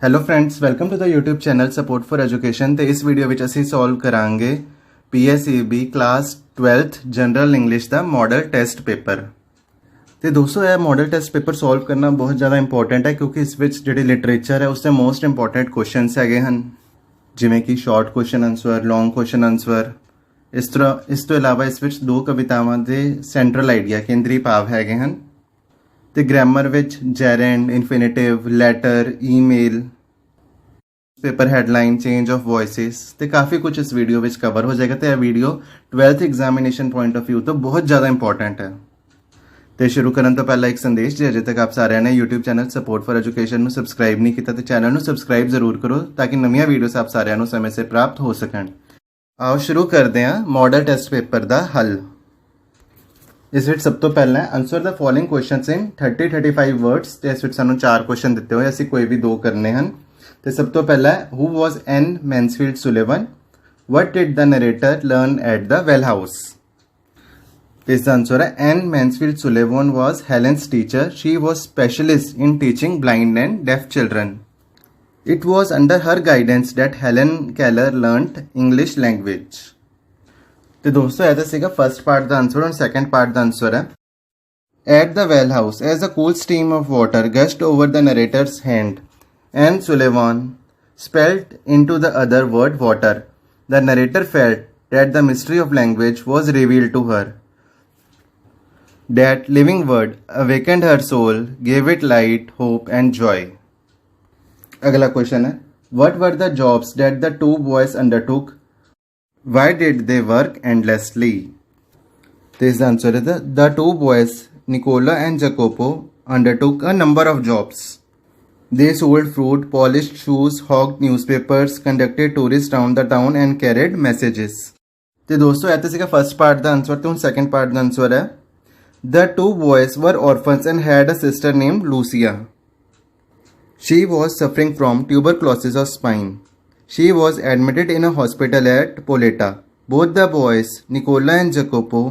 Hello friends, welcome to the YouTube channel support for education. तो इस वीडियो ਵਿੱਚ ਅਸੀਂ ਸੋਲਵ ਕਰਾਂਗੇ PSEB class 12th general English ਦਾ ਮਾਡਲ ਟੈਸਟ ਪੇਪਰ। ਤੇ ਦੋਸਤੋ ਇਹ ਮਾਡਲ ਟੈਸਟ ਪੇਪਰ ਸੋਲਵ ਕਰਨਾ ਬਹੁਤ ਜ਼ਿਆਦਾ ਇੰਪੋਰਟੈਂਟ ਹੈ ਕਿਉਂਕਿ ਇਸ ਵਿੱਚ ਜਿਹੜੀ ਲਿਟਰੇਚਰ ਹੈ ਉਸ ਦੇ ਮੋਸਟ ਇੰਪੋਰਟੈਂਟ ਕੁਐਸਚਨਸ ਹੈਗੇ ਹਨ, ਜਿਵੇਂ ਕਿ ਸ਼ਾਰਟ ਕੁਐਸਚਨ ਆਨਸਰ, ਲੌਂਗ ਕੁਐਸਚਨ ਆਨਸਰ। ਇਸ ਤੋਂ ਇਲਾਵਾ ਇਸ ਵਿੱਚ ਦੋ ਕਵਿਤਾਵਾਂ ਦੇ ਸੈਂਟਰਲ ਆਈਡੀਆ ਕੇਂਦਰੀ ਭਾਵ ਹੈਗੇ ਹਨ। ਤੇ ਗ੍ਰਾਮਰ ਵਿੱਚ gerund, infinitive, letter, email, paper headline, change of voices तो काफ़ी कुछ इस वीडियो में कवर हो जाएगा। तो यह video 12th examination point of view तो बहुत ज़्यादा इंपॉर्टेंट है। तो शुरू करने तो पहला एक संदेश जी, अजे तक आप सारे ने YouTube channel support for education में सबसक्राइब नहीं किया तो चैनल में सबसक्राइब जरूर करो ताकि नवी वीडियोस आप सारे समय से प्राप्त हो सकन। आओ शुरू करते हैं मॉडल टेस्ट पेपर का हल। इस सब तो पहले answer the following questions in 30-35 words. तो इस सानू 4 क्वेश्चन दिते हुए असी कोई भी 2 करने हैं। तो सब तो पहला who was Anne Mansfield Sullivan, what did the narrator learn at the well house. तो इसका आंसर है Anne Mansfield Sullivan was Helen's teacher. She was specialist in teaching blind and deaf children. It was under her guidance that Helen Keller learned English language. तो दोस्तों यह सीगा first part का आंसर और सेकंड पार्ट का आंसर है at the well house as a cool stream of water gushed over the narrator's hand and Sullivan spelled into the other word water. The narrator felt that the mystery of language was revealed to her. That living word awakened her soul, gave it light, hope and joy. अगला question है what were the jobs that the 2 boys undertook? Why did they work endlessly? This is the answer is the 2 boys, Nicola and Jacopo, undertook a number of jobs. They sold fruit, polished shoes, hawked newspapers, conducted tourists around the town and carried messages. तो दोस्तों ऐसे का first part का answer तो second part का आंसर है The 2 boys were orphans and had a sister named Lucia. She was suffering from tuberculosis of spine. She was admitted in a hospital at Poleta. Both the boys, Nicola and Jacopo,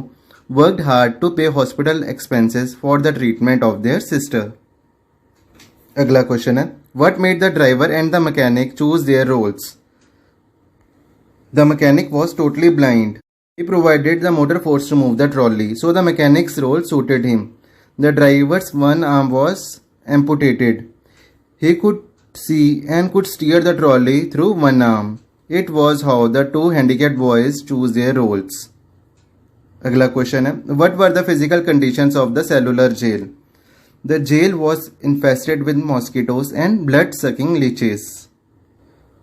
worked hard to pay hospital expenses for the treatment of their sister. अगला question है what made the driver and the mechanic choose their roles. The mechanic was totally blind. He provided the motor force to move the trolley, so the mechanic's role suited him. The driver's one arm was amputated. He could see and could steer the trolley through one arm. It was how the 2 handicapped boys chose their roles. अगला question है what were the physical conditions of the cellular jail? The jail was infested with mosquitoes and blood-sucking leeches.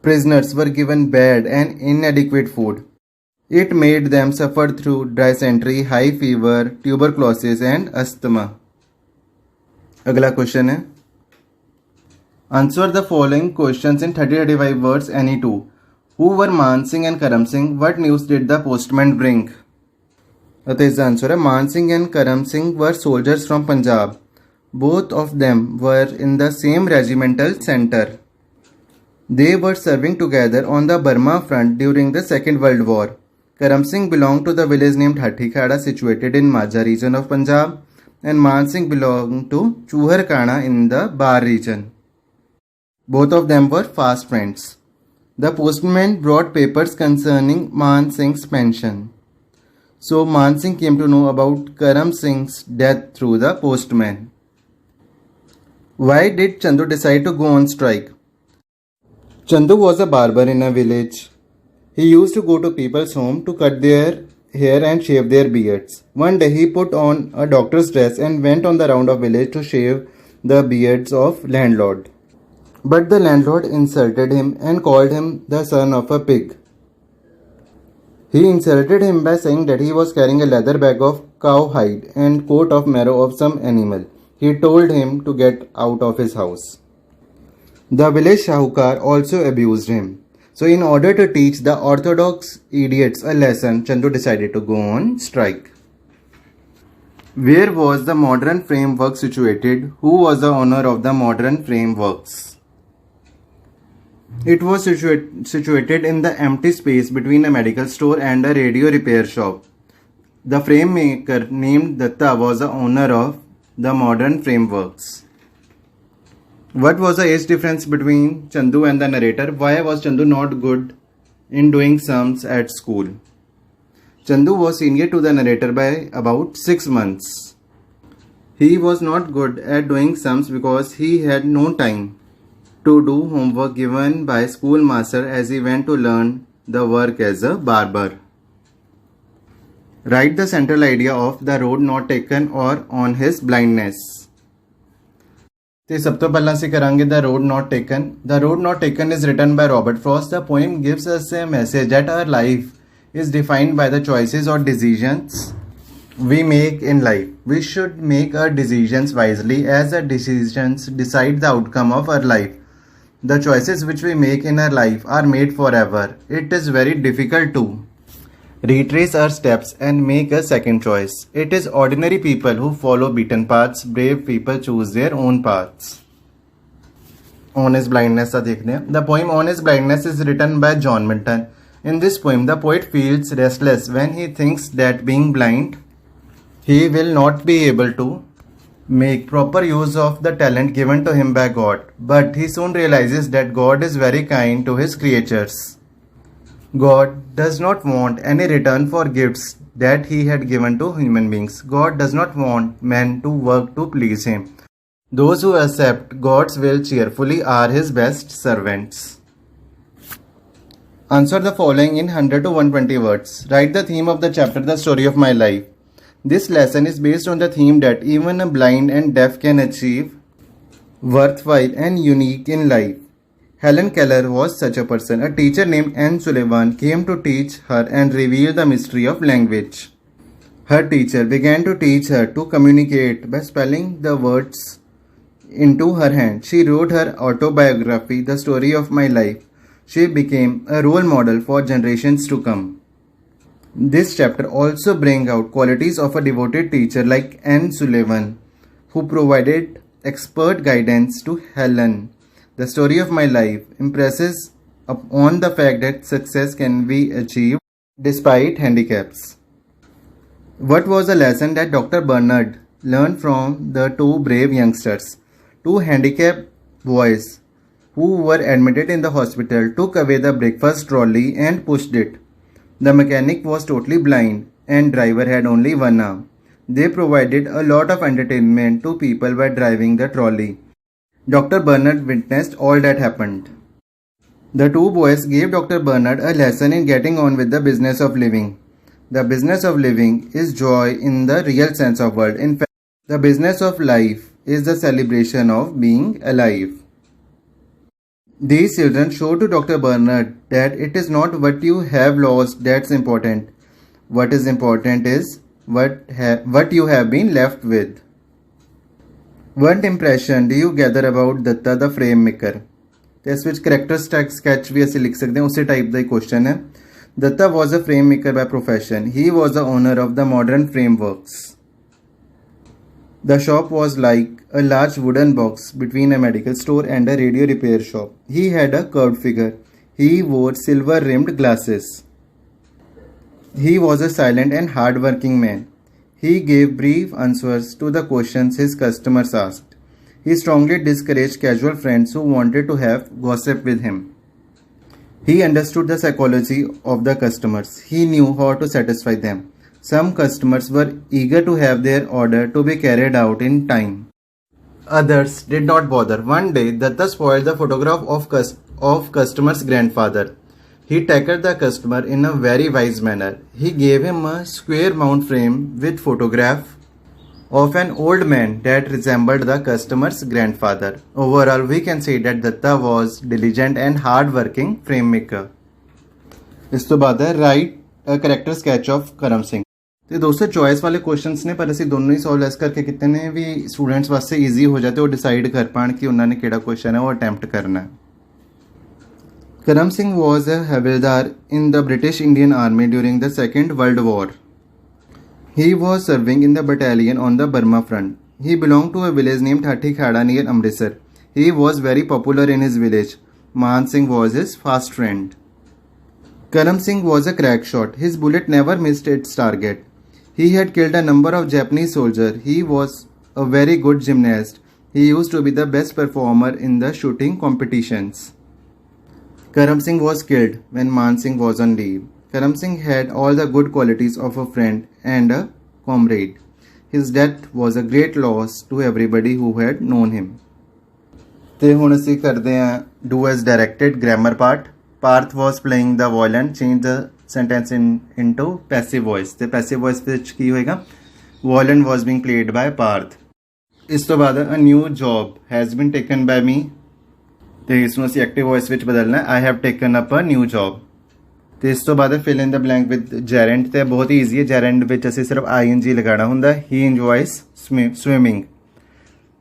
Prisoners were given bad and inadequate food. It made them suffer through dysentery, high fever, tuberculosis and asthma. अगला question है Answer the following questions in 30-35 words any 2. Who were Man Singh and Karam Singh? What news did the postman bring? तो इसका answer है मान Singh and Karam Singh were soldiers from Punjab. Both of them were in the same regimental center. They were serving together on the Burma front during the Second World War. Karam Singh belonged to the village named Hathi-Khada situated in Majha region of Punjab, and Man Singh belonged to Chuhar-Kana in the Bar region. Both of them were fast friends. The postman brought papers concerning Man Singh's pension. So Man Singh came to know about Karam Singh's death through the postman. Why did Chandu decide to go on strike? Chandu was a barber in a village. He used to go to people's home to cut their hair and shave their beards. One day he put on a doctor's dress and went on the round of village to shave the beards of landlord. But the landlord insulted him and called him the son of a pig. He insulted him by saying that he was carrying a leather bag of cow hide and coat of marrow of some animal. He told him to get out of his house. The village Shahukar also abused him. So in order to teach the orthodox idiots a lesson, Chandu decided to go on strike. Where was the modern framework situated? Who was the owner of the modern frameworks? It was situated in the empty space between a medical store and a radio repair shop. The frame maker named Datta was the owner of the modern frameworks. What was the age difference between Chandu and the narrator? Why was Chandu not good in doing sums at school? Chandu was senior to the narrator by about 6 months. He was not good at doing sums because he had no time to do homework given by schoolmaster as he went to learn the work as a barber. Write the central idea of the road not taken or on his blindness. ਤੇ ਸਭ ਤੋਂ ਪਹਿਲਾਂ ਅਸੀਂ ਕਰਾਂਗੇ the road not taken. The road not taken is written by Robert Frost. The poem gives us a message that our life is defined by the choices or decisions we make in life. We should make our decisions wisely as our decisions decide the outcome of our life. The choices which we make in our life are made forever. It is very difficult to retrace our steps and make a second choice. It is ordinary people who follow beaten paths. Brave people choose their own paths. On His Blindness का देखते हैं. The poem On His Blindness is written by John Milton. In this poem, the poet feels restless when he thinks that being blind, he will not be able to make proper use of the talent given to him by God. But he soon realizes that God is very kind to His creatures. God does not want any return for gifts that He had given to human beings. God does not want men to work to please Him. Those who accept God's will cheerfully are His best servants. Answer the following in 100 to 120 words. Write the theme of the chapter, The Story of My Life. This lesson is based on the theme that even a blind and deaf can achieve worthwhile and unique in life. Helen Keller was such a person. A teacher named Anne Sullivan came to teach her and reveal the mystery of language. Her teacher began to teach her to communicate by spelling the words into her hand. She wrote her autobiography, The Story of My Life. She became a role model for generations to come. This chapter also brings out qualities of a devoted teacher like Anne Sullivan, who provided expert guidance to Helen. The Story of My Life impresses upon the fact that success can be achieved despite handicaps. What was the lesson that Dr. Bernard learned from the two brave youngsters? Two handicapped boys who were admitted in the hospital took away the breakfast trolley and pushed it. The mechanic was totally blind and driver had only one arm. They provided a lot of entertainment to people by driving the trolley. Dr. Bernard witnessed all that happened. The two boys gave Dr. Bernard a lesson in getting on with the business of living. The business of living is joy in the real sense of word. In fact, the business of life is the celebration of being alive. These children showed to Dr. Bernard that it is not what you have lost that's important. What is important is what you have been left with. What impression do you gather about Datta the frame maker? इस विच character sketch भी ਅਸੀਂ ਲਿਖ ਸਕਦੇ ਹਾਂ ਉਸੇ type ਦਾ ਹੀ question है. Datta was a frame maker by profession. He was the owner of the modern frameworks. The shop was like a large wooden box between a medical store and a radio repair shop. He had a curved figure. He wore silver-rimmed glasses. He was a silent and hard-working man. He gave brief answers to the questions his customers asked. He strongly discouraged casual friends who wanted to have gossip with him. He understood the psychology of the customers. He knew how to satisfy them. Some customers were eager to have their order to be carried out in time. Others did not bother. One day, Datta spoiled the photograph of customer's grandfather. He tackled the customer in a very wise manner. He gave him a square mount frame with photograph of an old man that resembled the customer's grandfather. Overall, we can say that Datta was diligent and hard-working frame maker. इस तो बाद है write a character sketch of Karam Singh. ਤੇ ਦੋਸਤੋ choice ਵਾਲੇ questions ਨੇ ਪਰ ਅਸੀਂ ਦੋਨੋਂ ਹੀ ਸੋਲਵ ਇਸ ਕਰਕੇ ਕੀਤੇ ਨੇ ਵੀ ਸਟੂਡੈਂਟਸ ਵਾਸਤੇ ਈਜ਼ੀ ਹੋ ਜਾਏ ਤੇ ਉਹ ਡਿਸਾਈਡ ਕਰ ਪਾਣ ਕਿ ਉਹਨਾਂ ਨੇ ਕਿਹੜਾ ਕੁਐਸਚਨ ਹੈ ਉਹ ਅਟੈਂਪਟ ਕਰਨਾ ਹੈ. Karam Singh was a havildar in the British Indian Army during the Second World War. He was serving in the battalion on the Burma front. He belonged to a village named Hathi Khada near Amritsar. He was very popular in his village. Mahan Singh was his fast friend. Karam Singh was a crack shot. His bullet never missed its target. He had killed a number of Japanese soldiers. He was a very good gymnast. He used to be the best performer in the shooting competitions. Karam Singh was killed when Man Singh was on leave. Karam Singh had all the good qualities of a friend and a comrade. His death was a great loss to everybody who had known him. ਤੇ ਹੁਣ ਅਸੀਂ ਕਰਦੇ ਹਾਂ do as directed grammar part. Parth was playing the violin. Change the sentence into passive voice. ਤੇ passive voice ਵਿੱਚ ਕੀ ਹੋਏਗਾ? Violin was being played by Parth. ਇਸ ਤੋਂ ਬਾਅਦ a new job has been taken by me. ਤੇ ਇਸ ਨੂੰ ਅਸੀਂ ਐਕਟਿਵ ਵੌਇਸ ਵਿੱਚ ਬਦਲਣਾ I have taken up a new job. ਤੇ ਇਸ ਤੋਂ ਬਾਅਦ fill in the blank with gerund. ਤੇ ਬਹੁਤ ਹੀ ਈਜ਼ੀ ਹੈ. gerund ਵਿੱਚ ਅਸੀਂ ਸਿਰਫ ing ਲਗਾਉਣਾ ਹੁੰਦਾ. He enjoys swimming.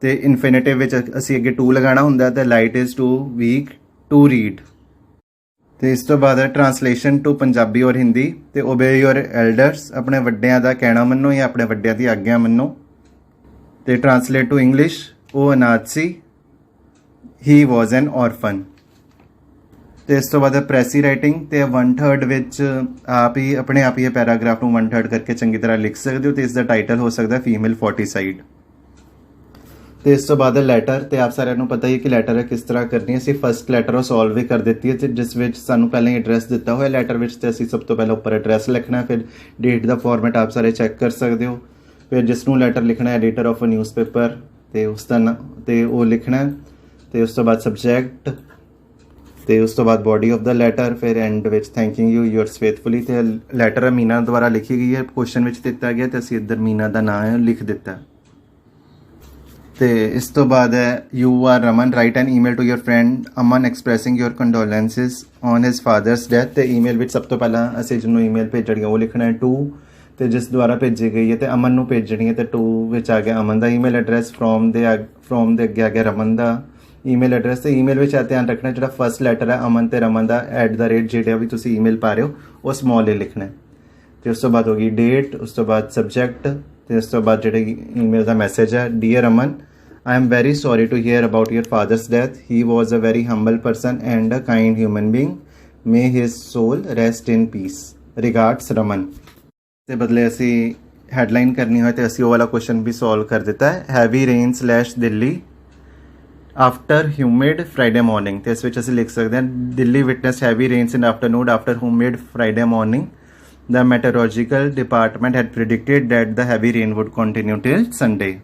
ਤੇ ਇਨਫਿਨਿਟਿਵ ਵਿੱਚ ਅਸੀਂ ਅੱਗੇ to ਲਗਾਉਣਾ ਹੁੰਦਾ ਤੇ light is too weak to read. ਤੇ ਇਸ ਤੋਂ ਬਾਅਦ ਟਰਾਂਸਲੇਸ਼ਨ ਟੂ ਪੰਜਾਬੀ ਔਰ ਹਿੰਦੀ. ਤੇ obey your elders, ਆਪਣੇ ਵੱਡਿਆਂ ਦਾ ਕਹਿਣਾ ਮੰਨੋ ਜਾਂ ਆਪਣੇ ਵੱਡਿਆਂ ਦੀ ਆਗਿਆ ਮੰਨੋ. ਤੇ ਟਰਾਂਸਲੇਟ ਟੂ ਇੰਗਲਿਸ਼, ਉਹ ਅਨਾਥ ਸੀ, ਹੀ ਵਾਜ਼ ਐਨ ਔਰਫਨ. ਤੇ ਇਸ ਤੋਂ ਬਾਅਦ ਪ੍ਰੈਸੀ ਰਾਈਟਿੰਗ. ਤੇ 1/3 ਵਿੱਚ ਆਪ ਹੀ ਆਪਣੇ ਆਪ ਹੀ ਇਹ ਪੈਰਾਗ੍ਰਾਫ ਨੂੰ 1/3 ਕਰਕੇ ਚੰਗੀ ਤਰ੍ਹਾਂ ਲਿਖ ਸਕਦੇ ਹੋ. ਤੇ ਇਸ ਦਾ ਟਾਈਟਲ ਹੋ ਸਕਦਾ ਫੀਮੇਲ ਫੋਰਟੀਸਾਈਡ. ਤੇ ਇਸ ਤੋਂ ਬਾਅਦ ਲੈਟਰ. ਤੇ ਆਪ ਸਾਰਿਆਂ ਨੂੰ ਪਤਾ ਹੀ ਕਿ ਲੈਟਰ ਕਿਸ ਤਰ੍ਹਾਂ ਕਰਨੀ ਹੈ. ਅਸੀਂ ਫਸਟ ਲੈਟਰ ਉਹ ਸੋਲਵ ਵੀ ਕਰ ਦਿੱਤੀ ਹੈ ਤੇ ਜਿਸ ਵਿੱਚ ਸਾਨੂੰ ਪਹਿਲਾਂ ਹੀ ਐਡਰੈਸ ਦਿੱਤਾ ਹੋਇਆ ਲੈਟਰ ਵਿੱਚ. ਤੇ ਅਸੀਂ ਸਭ ਤੋਂ ਪਹਿਲਾਂ ਉੱਪਰ ਐਡਰੈਸ ਲਿਖਣਾ. ਫਿਰ ਡੇਟ ਦਾ ਫਾਰਮੈਟ ਆਪ ਸਾਰੇ ਚੈੱਕ ਕਰ ਸਕਦੇ ਹੋ. ਫਿਰ ਜਿਸ ਨੂੰ ਲੈਟਰ ਲਿਖਣਾ ਐਡੀਟਰ ਆਫ ਅ ਨਿਊਜ਼ਪੇਪਰ ਤੇ ਉਸ ਦਾ ਤੇ ਉਹ ਲਿਖਣਾ. ਤੇ ਉਸ ਤੋਂ ਬਾਅਦ ਸਬਜੈਕਟ. ਤੇ ਉਸ ਤੋਂ ਬਾਅਦ ਬੋਡੀ ਆਫ ਦਾ ਲੈਟਰ. ਫਿਰ ਐਂਡ ਵਿੱਚ ਥੈਂਕਿੰਗ ਯੂ ਯੂਅਰਸ ਫੇਥਫੁਲੀ. ਤੇ ਲੈਟਰ ਮੀਨਾ ਦੁਆਰਾ ਲਿਖੀ ਗਈ ਹੈ, ਕੁਐਸਚਨ ਵਿੱਚ ਦਿੱਤਾ ਗਿਆ ਤੇ ਅਸੀਂ ਇੱਧਰ ਮੀਨਾ ਦਾ ਨਾਮ ਲਿਖ ਦਿੱਤਾ. ਤੇ ਇਸ ਤੋਂ ਬਾਅਦ ਹੈ you are Raman, write an email to your friend Aman expressing your condolences on his father's death. ਤੇ ਈਮੇਲ ਵਿੱਚ ਸਭ ਤੋਂ ਪਹਿਲਾਂ ਅਸੀਂ ਜਿਹਨੂੰ ਈਮੇਲ ਭੇਜਣੀ ਉਹ ਲਿਖਣਾ ਹੈ ਟੂ. ਤੇ ਜਿਸ ਦੁਆਰਾ ਭੇਜੀ ਗਈ ਹੈ ਤੇ ਅਮਨ ਨੂੰ ਭੇਜਣੀ ਹੈ ਤੇ ਟੂ ਵਿੱਚ ਆ ਗਿਆ ਅਮਨ ਦਾ ਈਮੇਲ ਐਡਰੈਸ. ਫਰੋਮ ਦੇ ਅੱਗੇ ਆ ਗਿਆ ਰਮਨ ਦਾ ਈਮੇਲ ਐਡਰੈਸ. ਤੇ ਈਮੇਲ ਵਿੱਚ ਧਿਆਨ ਰੱਖਣਾ ਜਿਹੜਾ ਫਸਟ ਲੈਟਰ ਹੈ ਅਮਨ ਤੇ ਰਮਨ ਦਾ @ ਜਿਹੜਾ ਵੀ ਤੁਸੀਂ ਈਮੇਲ ਪਾ ਰਹੇ ਹੋ ਉਹ ਸਮੋਲ ਹੀ ਲਿਖਣਾ. ਤੇ ਉਸ ਤੋਂ ਬਾਅਦ ਹੋ ਗਈ ਡੇਟ. ਉਸ ਤੋਂ ਬਾਅਦ ਸਬਜੈਕਟ. ਤੇ ਉਸ ਤੋਂ ਬਾਅਦ ਜਿਹੜੇ ਈਮੇਲ ਦਾ ਮੈਸੇਜ ਹੈ dear Aman, I am very sorry to hear about your father's death. He was a very humble person and a kind human being. May his soul rest in peace. Regards, Raman. ਤੇ ਬਦਲੇ ਅਸੀਂ headline ਕਰਨੀ ਹੋਏ ਤੇ ਅਸੀਂ ਉਹ ਵਾਲਾ question ਵੀ solve ਕਰ ਦਿੱਤਾ ਹੈ. Heavy rain / Delhi after humid Friday morning. ਤੇ ਇਸ ਵਿੱਚ ਅਸੀਂ ਲਿਖ ਸਕਦੇ ਹਾਂ Delhi witness heavy rains in afternoon after humid Friday morning. The meteorological department had predicted that the heavy rain would continue till Sunday.